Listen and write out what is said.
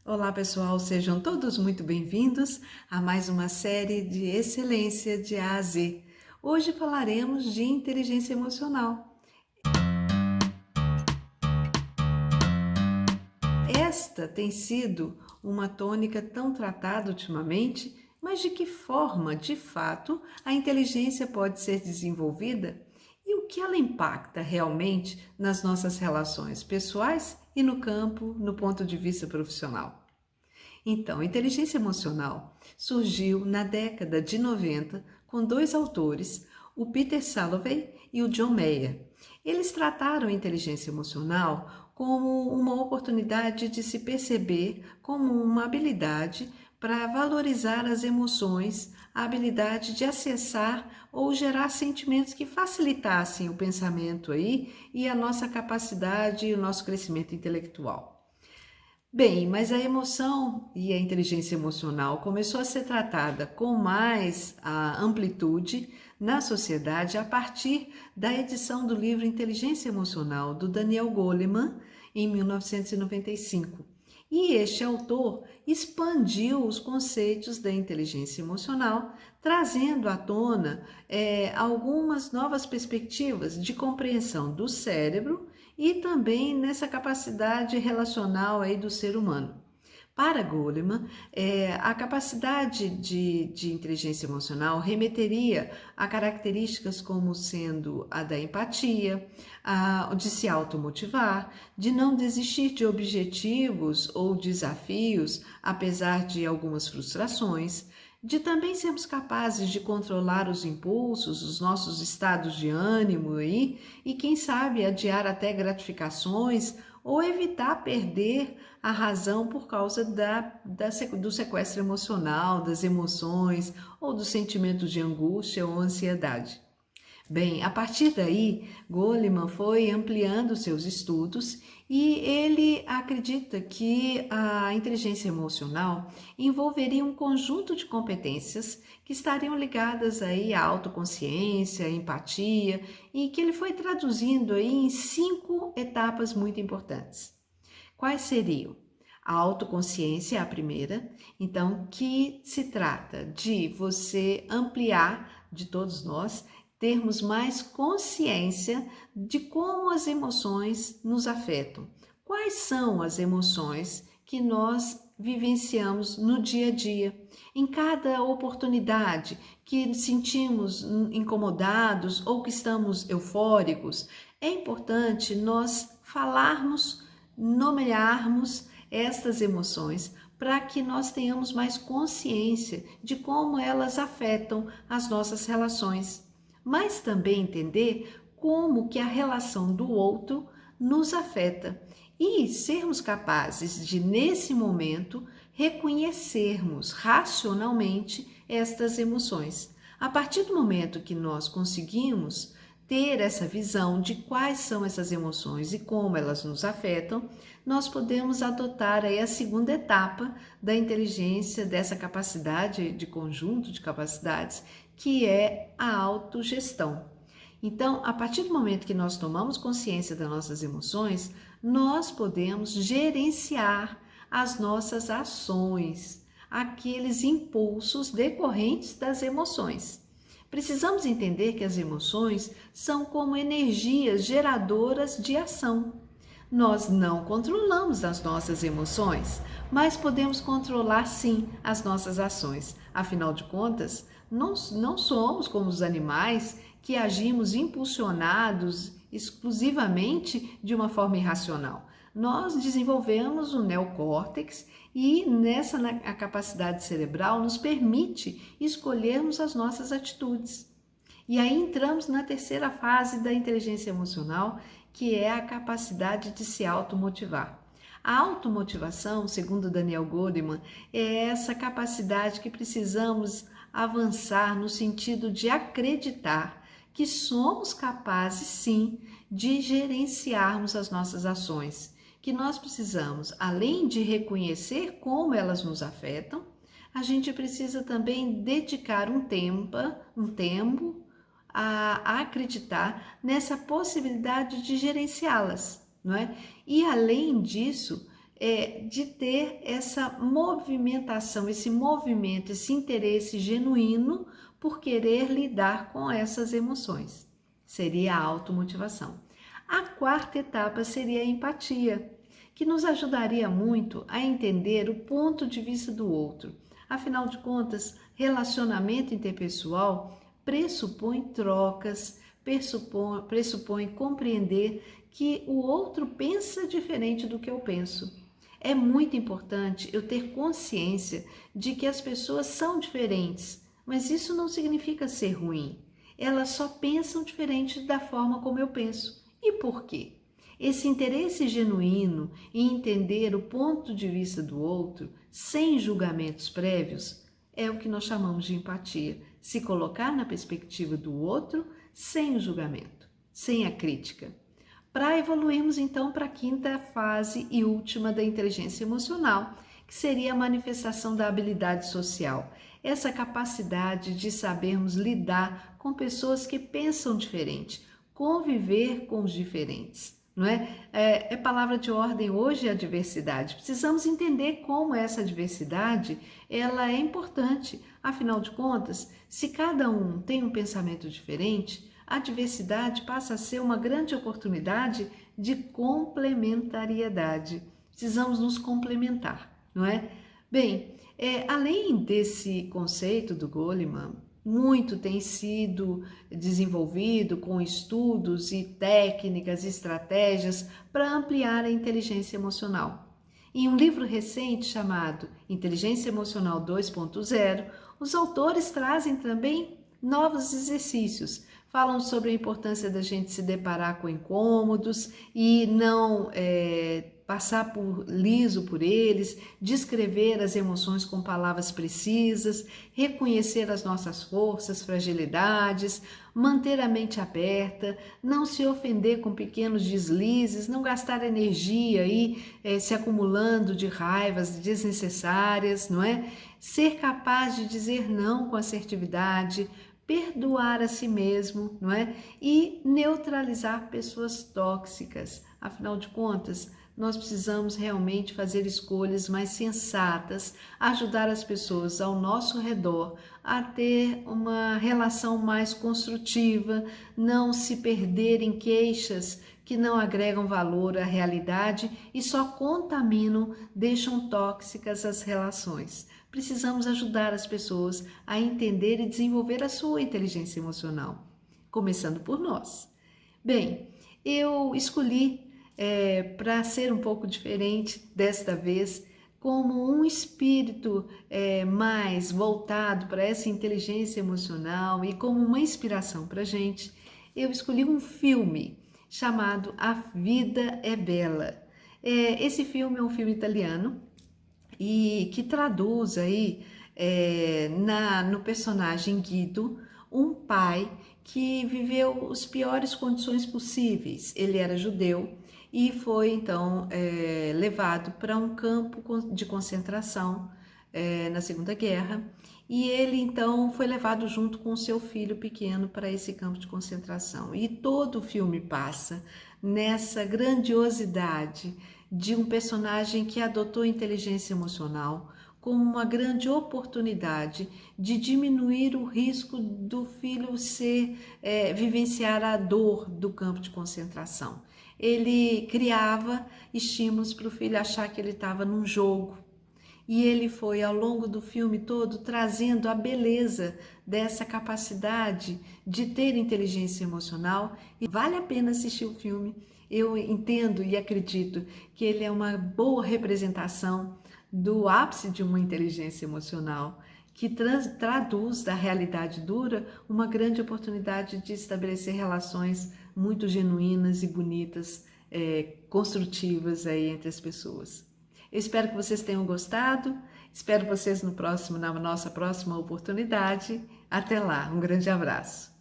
Olá pessoal, sejam todos muito bem-vindos a mais uma série de excelência de A a Z. Hoje falaremos de inteligência emocional. Esta tem sido uma tônica tão tratada ultimamente, mas de que forma, de fato, a inteligência pode ser desenvolvida e o que ela impacta realmente nas nossas relações pessoais e no campo, no ponto de vista profissional? Então, a inteligência emocional surgiu na década de 90 com dois autores, o Peter Salovey e o John Mayer. Eles trataram a inteligência emocional como uma oportunidade de se perceber como uma habilidade para valorizar as emoções, a habilidade de acessar ou gerar sentimentos que facilitassem o pensamento aí e a nossa capacidade e o nosso crescimento intelectual. Bem, mas a emoção e a inteligência emocional começou a ser tratada com mais amplitude na sociedade a partir da edição do livro Inteligência Emocional, do Daniel Goleman, em 1995. E este autor expandiu os conceitos da inteligência emocional, trazendo à tona algumas novas perspectivas de compreensão do cérebro e também nessa capacidade relacional aí do ser humano. Para Goleman, a capacidade de inteligência emocional remeteria a características como sendo a da empatia, de se automotivar, de não desistir de objetivos ou desafios, apesar de algumas frustrações, de também sermos capazes de controlar os impulsos, os nossos estados de ânimo aí, e quem sabe adiar até gratificações ou evitar perder a razão por causa do sequestro emocional, das emoções ou dos sentimentos de angústia ou ansiedade. Bem, a partir daí, Goleman foi ampliando seus estudos e ele acredita que a inteligência emocional envolveria um conjunto de competências que estariam ligadas aí à autoconsciência, à empatia, e que ele foi traduzindo aí em 5 etapas muito importantes. Quais seriam? A autoconsciência é a primeira, então, que se trata de você ampliar, de todos nós, termos mais consciência de como as emoções nos afetam. Quais são as emoções que nós vivenciamos no dia a dia? Em cada oportunidade que sentimos incomodados ou que estamos eufóricos, é importante nós falarmos, nomearmos estas emoções para que nós tenhamos mais consciência de como elas afetam as nossas relações, mas também entender como que a relação do outro nos afeta e sermos capazes de, nesse momento, reconhecermos racionalmente estas emoções. A partir do momento que nós conseguimos ter essa visão de quais são essas emoções e como elas nos afetam, nós podemos adotar aí a segunda etapa da inteligência, dessa capacidade de conjunto de capacidades, que é a autogestão. Então, a partir do momento que nós tomamos consciência das nossas emoções, nós podemos gerenciar as nossas ações, aqueles impulsos decorrentes das emoções. Precisamos entender que as emoções são como energias geradoras de ação. Nós não controlamos as nossas emoções, mas podemos controlar sim as nossas ações. Afinal de contas, não somos como os animais que agimos impulsionados exclusivamente de uma forma irracional. Nós desenvolvemos o neocórtex e nessa a capacidade cerebral nos permite escolhermos as nossas atitudes. E aí entramos na terceira fase da inteligência emocional, que é a capacidade de se automotivar. A automotivação, segundo Daniel Goleman, é essa capacidade que precisamos avançar no sentido de acreditar que somos capazes, sim, de gerenciarmos as nossas ações, que nós precisamos, além de reconhecer como elas nos afetam, a gente precisa também dedicar um tempo a acreditar nessa possibilidade de gerenciá-las, não é? E além disso, de ter essa movimentação, esse movimento, esse interesse genuíno por querer lidar com essas emoções. Seria a automotivação. A quarta etapa seria a empatia, que nos ajudaria muito a entender o ponto de vista do outro. Afinal de contas, relacionamento interpessoal pressupõe trocas, pressupõe compreender que o outro pensa diferente do que eu penso. É muito importante eu ter consciência de que as pessoas são diferentes, mas isso não significa ser ruim. Elas só pensam diferente da forma como eu penso. E por quê? Esse interesse genuíno em entender o ponto de vista do outro, sem julgamentos prévios, é o que nós chamamos de empatia. Se colocar na perspectiva do outro, sem o julgamento, sem a crítica. Para evoluirmos então para a quinta fase e última da inteligência emocional, que seria a manifestação da habilidade social. Essa capacidade de sabermos lidar com pessoas que pensam diferente, conviver com os diferentes. Não é? É palavra de ordem hoje a diversidade. Precisamos entender como essa diversidade ela é importante. Afinal de contas, se cada um tem um pensamento diferente, a diversidade passa a ser uma grande oportunidade de complementariedade. Precisamos nos complementar, não é? Bem, além desse conceito do Goleman, muito tem sido desenvolvido com estudos e técnicas, estratégias para ampliar a inteligência emocional. Em um livro recente chamado Inteligência Emocional 2.0, os autores trazem também novos exercícios. Falam sobre a importância da gente se deparar com incômodos e não passar liso por eles, descrever as emoções com palavras precisas, reconhecer as nossas forças, fragilidades, manter a mente aberta, não se ofender com pequenos deslizes, não gastar energia aí se acumulando de raivas desnecessárias, não é? Ser capaz de dizer não com assertividade, perdoar a si mesmo, não é? E neutralizar pessoas tóxicas. Afinal de contas, nós precisamos realmente fazer escolhas mais sensatas, ajudar as pessoas ao nosso redor a ter uma relação mais construtiva, não se perder em queixas que não agregam valor à realidade e só contaminam, deixam tóxicas as relações. Precisamos ajudar as pessoas a entender e desenvolver a sua inteligência emocional, começando por nós. Bem, eu escolhi para ser um pouco diferente desta vez, como um espírito mais voltado para essa inteligência emocional e como uma inspiração para a gente, eu escolhi um filme chamado A Vida é Bela. Esse filme é um filme italiano e que traduz aí no personagem Guido, um pai que viveu as piores condições possíveis. Ele era judeu e foi então levado para um campo de concentração na Segunda Guerra, e ele então foi levado junto com o seu filho pequeno para esse campo de concentração. E todo o filme passa nessa grandiosidade de um personagem que adotou inteligência emocional como uma grande oportunidade de diminuir o risco do filho vivenciar a dor do campo de concentração. Ele criava estímulos para o filho achar que ele estava num jogo. E ele foi, ao longo do filme todo, trazendo a beleza dessa capacidade de ter inteligência emocional. E vale a pena assistir o filme. Eu entendo e acredito que ele é uma boa representação do ápice de uma inteligência emocional, que traduz da realidade dura uma grande oportunidade de estabelecer relações muito genuínas e bonitas, construtivas aí entre as pessoas. Eu espero que vocês tenham gostado, espero vocês na nossa próxima oportunidade. Até lá, um grande abraço.